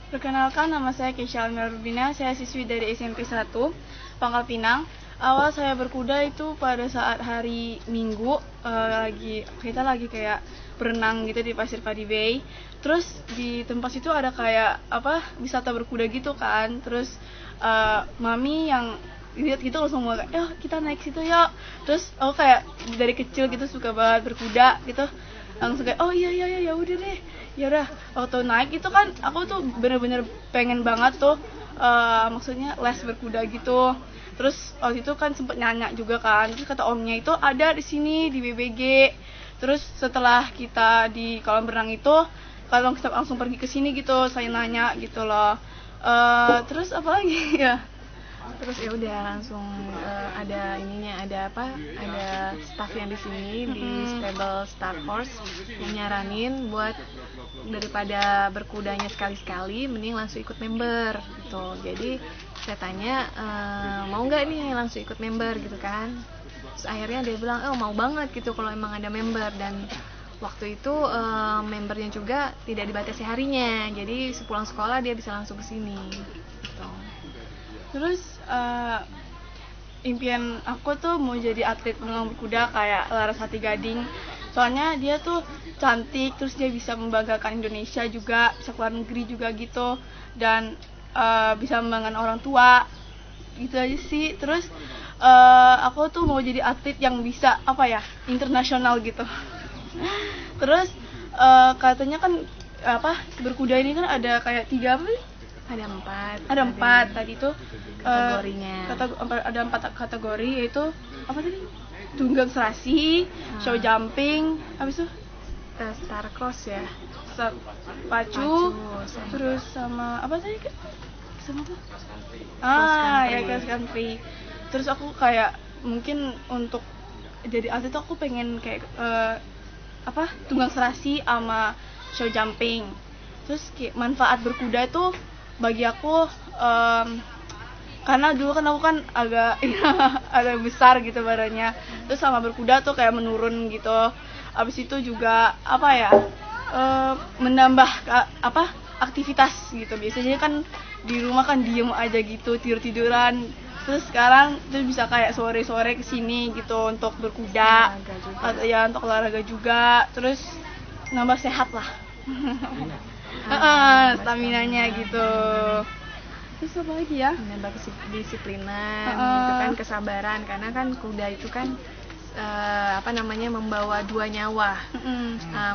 Perkenalkan, nama saya Keisha Almira Rubina, saya siswi dari SMP 1, Pangkal Pinang. Awal saya berkuda itu pada saat hari Minggu, kita lagi kayak berenang gitu di Pasir Padi Bay. Terus di tempat situ ada kayak wisata berkuda gitu kan. Terus mami yang lihat gitu langsung mau kayak, "Yuk, kita naik situ yuk." Terus aku kayak dari kecil gitu suka banget berkuda gitu. Langsung kayak, "Oh iya ya udah deh." Ya udah, waktu naik itu kan aku tuh bener-bener pengen banget tuh maksudnya les berkuda gitu. Terus waktu itu kan sempet nanya juga kan. Terus kata omnya itu ada di sini di BBG. Terus setelah kita di kolam renang itu, kalau kita langsung pergi ke sini gitu, saya nanya gitu loh. Terus apa lagi ya? Terus ya udah langsung ada staff yang di sini di stable Star Horse yang nyaranin buat daripada berkudanya sekali-sekali mending langsung ikut member gitu. Jadi saya tanya mau nggak nih langsung ikut member gitu kan. Terus akhirnya dia bilang mau banget gitu kalau emang ada member, dan waktu itu membernya juga tidak dibatasi harinya, jadi sepulang sekolah dia bisa langsung ke sini gitu. Terus impian aku tuh mau jadi atlet menunggang berkuda kayak Larasati Gading. Soalnya dia tuh cantik, terus dia bisa membanggakan Indonesia juga, bisa keluar negeri juga gitu, dan bisa membanggakan orang tua. Gitu aja sih. Terus aku tuh mau jadi atlet yang bisa internasional gitu. Terus katanya kan berkuda ini kan ada kayak 3 ada empat tadi tuh kategorinya. Ada 4 kategori, yaitu tunggang serasi, show jumping, habis itu star cross ya, pacu, terus sama apa tadi sama cross country. Terus aku kayak mungkin untuk jadi atlet aku pengen kayak tunggang serasi sama show jumping. Terus manfaat berkuda itu bagi aku karena dulu kan aku kan agak besar gitu badannya, terus sama berkuda tuh kayak menurun gitu. Abis itu juga menambah aktivitas gitu. Biasanya kan di rumah kan diem aja gitu, tiduran. Terus sekarang tuh bisa kayak sore-sore kesini gitu untuk berkuda, untuk olahraga juga. Terus nambah sehat lah. Staminanya gitu. Terus apa lagi ya? Menambah disiplinan, gitu kan, kesabaran, karena kan kuda itu kan membawa 2 nyawa,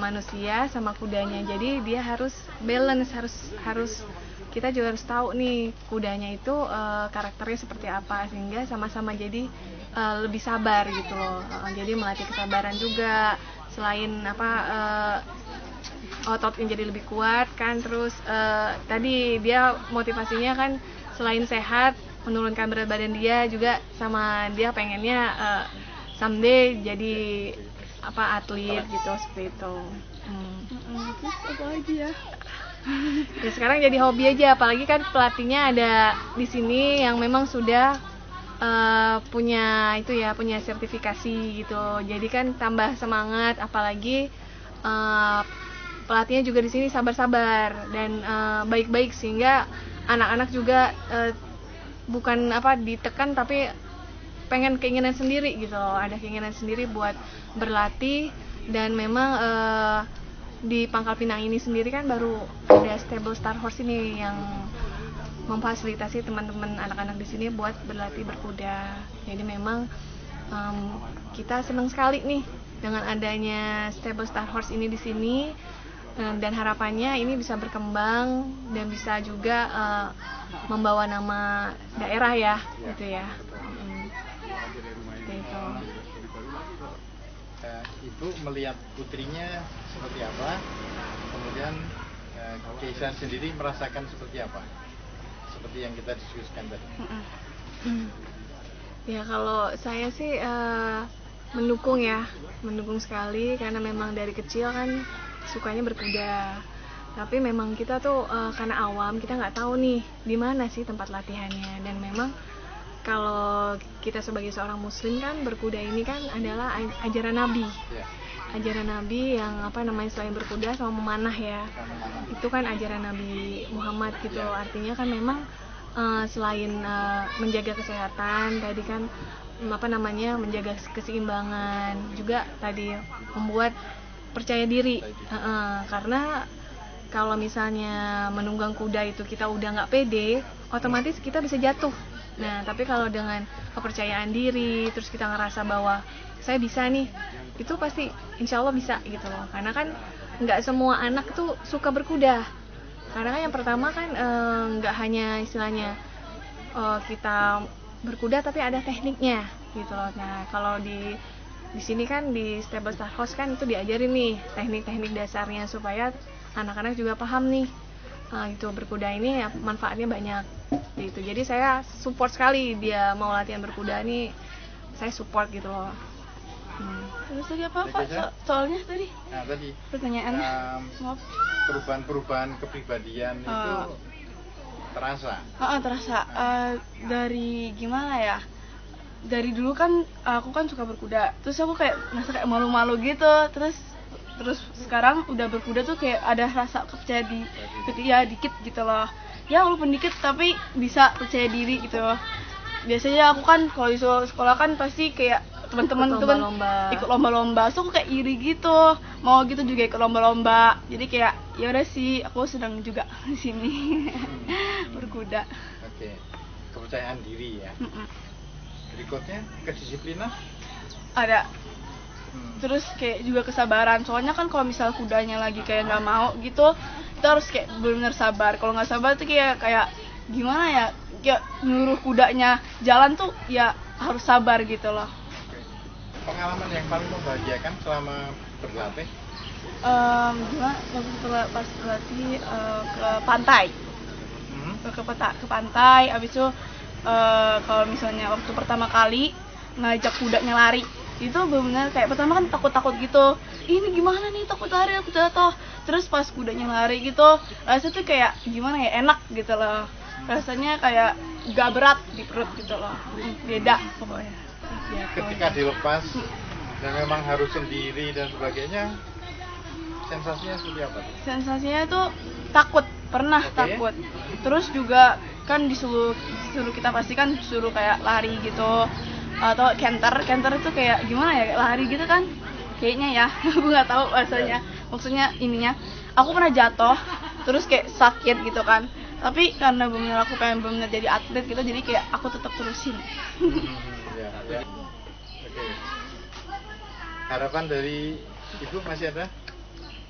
manusia sama kudanya. Jadi dia harus balance, harus kita juga harus tahu nih kudanya itu karakternya seperti apa, sehingga sama-sama jadi lebih sabar gitu loh. Jadi melatih kesabaran juga, selain ototnya jadi lebih kuat kan. Terus tadi dia motivasinya kan selain sehat, menurunkan berat badan dia juga, sama dia pengennya someday jadi atlet gitu, seperti itu. Terus apa lagi ya? Ya sekarang jadi hobi aja, apalagi kan pelatihnya ada di sini yang memang sudah punya sertifikasi gitu. Jadi kan tambah semangat, apalagi pelatihnya juga di sini sabar-sabar dan baik-baik, sehingga anak-anak juga bukan ditekan, tapi pengen keinginan sendiri gitu loh. Ada keinginan sendiri buat berlatih. Dan memang di Pangkal Pinang ini sendiri kan baru ada stable Star Horse ini yang memfasilitasi teman-teman anak-anak di sini buat berlatih berkuda. Jadi memang kita senang sekali nih dengan adanya stable Star Horse ini di sini, dan harapannya ini bisa berkembang dan bisa juga membawa nama daerah ya, gitu ya. Itu melihat putrinya seperti apa, kemudian Keisha sendiri merasakan seperti apa, seperti yang kita diskusikan tadi. Ya kalau saya sih mendukung sekali, karena memang dari kecil kan sukanya berkuda. Tapi memang kita tuh karena awam, kita nggak tahu nih di mana sih tempat latihannya. Dan memang kalau kita sebagai seorang muslim kan, berkuda ini kan adalah ajaran Nabi. ajaran Nabi yang selain berkuda sama memanah ya. Itu kan ajaran Nabi Muhammad gitu. Artinya kan memang selain menjaga kesehatan tadi kan menjaga keseimbangan, juga tadi membuat percaya diri. Karena kalau misalnya menunggang kuda itu kita udah nggak pede, otomatis kita bisa jatuh. Nah, tapi kalau dengan kepercayaan diri, terus kita ngerasa bahwa saya bisa nih, itu pasti insya Allah bisa gitu loh. Karena kan nggak semua anak tuh suka berkuda. Karena kan yang pertama kan nggak hanya istilahnya kita berkuda, tapi ada tekniknya gitu loh. Nah, kalau di sini kan di Stable Star Horse kan itu diajarin nih teknik-teknik dasarnya supaya anak-anak juga paham nih. Itu berkuda ini manfaatnya banyak gitu. Jadi saya support sekali dia mau latihan berkuda nih, saya support gitu loh. Terus tadi apa Pak? Soalnya tadi? Nah, tadi pertanyaannya. Perubahan kepribadian itu terasa. Terasa. Dari gimana ya? Dari dulu kan aku kan suka berkuda. Terus aku kayak ngerasa kayak malu-malu gitu. Terus sekarang udah berkuda tuh kayak ada rasa percaya diri ya dikit gitu loh. Ya walaupun dikit tapi bisa percaya diri gitu loh. Biasanya aku kan kalau di sekolah kan pasti kayak teman-teman itu kan ikut lomba-lomba, so aku kayak iri gitu, mau gitu juga ikut lomba-lomba. Jadi kayak ya udah sih, aku sedang juga di sini berkuda. Oke, kepercayaan diri ya. Berikutnya kedisiplinan ada. Terus kayak juga kesabaran, soalnya kan kalau misal kudanya lagi kayak nggak mau gitu, kita harus kayak benar-benar sabar. Kalau nggak sabar tuh kayak gimana ya, kayak nyuruh kudanya jalan tuh ya harus sabar gitu loh. Pengalaman yang paling membahagiakan selama berlatih? Gimana? Pas berlatih ke pantai, ke pantai. Abis itu kalau misalnya waktu pertama kali ngajak kudanya lari, itu benar-benar kayak pertama kan takut-takut gitu. Ini gimana nih, takut lari, aku jatuh. Terus pas kudanya lari gitu, rasanya tuh kayak gimana ya, enak gitu loh. Rasanya kayak gak berat di perut gitu loh. Beda pokoknya. Ketika dilepas dan memang harus sendiri dan sebagainya, sensasinya seperti apa? Sensasinya tuh takut, pernah takut. Terus juga kan disuruh kita pastikan disuruh kayak lari gitu atau canter itu kayak gimana ya, kayak lari gitu kan kayaknya ya. Aku nggak tahu bahasanya, maksudnya ininya. Aku pernah jatuh terus kayak sakit gitu kan, tapi karena benar aku pengen benar jadi atlet gitu, jadi kayak aku tetap terusin. Oke. Harapan dari Ibu masih ada?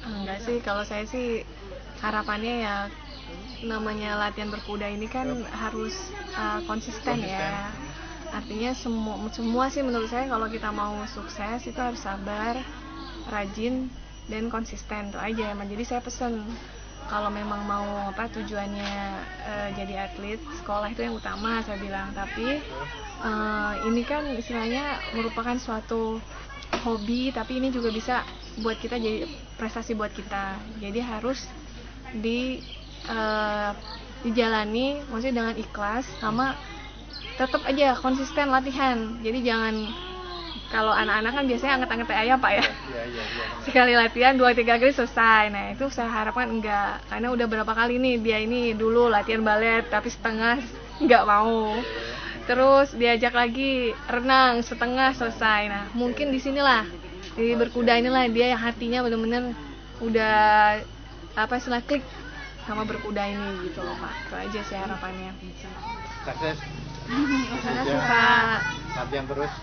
Enggak sih, kalau saya sih harapannya ya namanya latihan berkuda ini kan harus konsisten ya. Artinya semua sih menurut saya kalau kita mau sukses itu harus sabar, rajin, dan konsisten, itu aja emang. Jadi saya pesen kalau memang mau tujuannya jadi atlet, sekolah itu yang utama saya bilang. Tapi ini kan istilahnya merupakan suatu hobi, tapi ini juga bisa buat kita jadi prestasi buat kita. Jadi harus dijalani, maksudnya dengan ikhlas, sama tetap aja konsisten latihan. Jadi jangan, kalau anak-anak kan biasanya anget-anget ayam Pak ya. Iya. Sekali latihan 2-3 kali selesai. Nah itu saya harapkan enggak, karena udah berapa kali nih dia ini dulu latihan balet tapi setengah nggak mau. Terus diajak lagi renang setengah selesai. Nah mungkin di sinilah di berkuda inilah dia yang hatinya benar-benar udah istilah klik sama berkuda ini gitu loh Pak. Itu aja sih harapannya. Sukses. Terima kasih Pak. Latihan terus.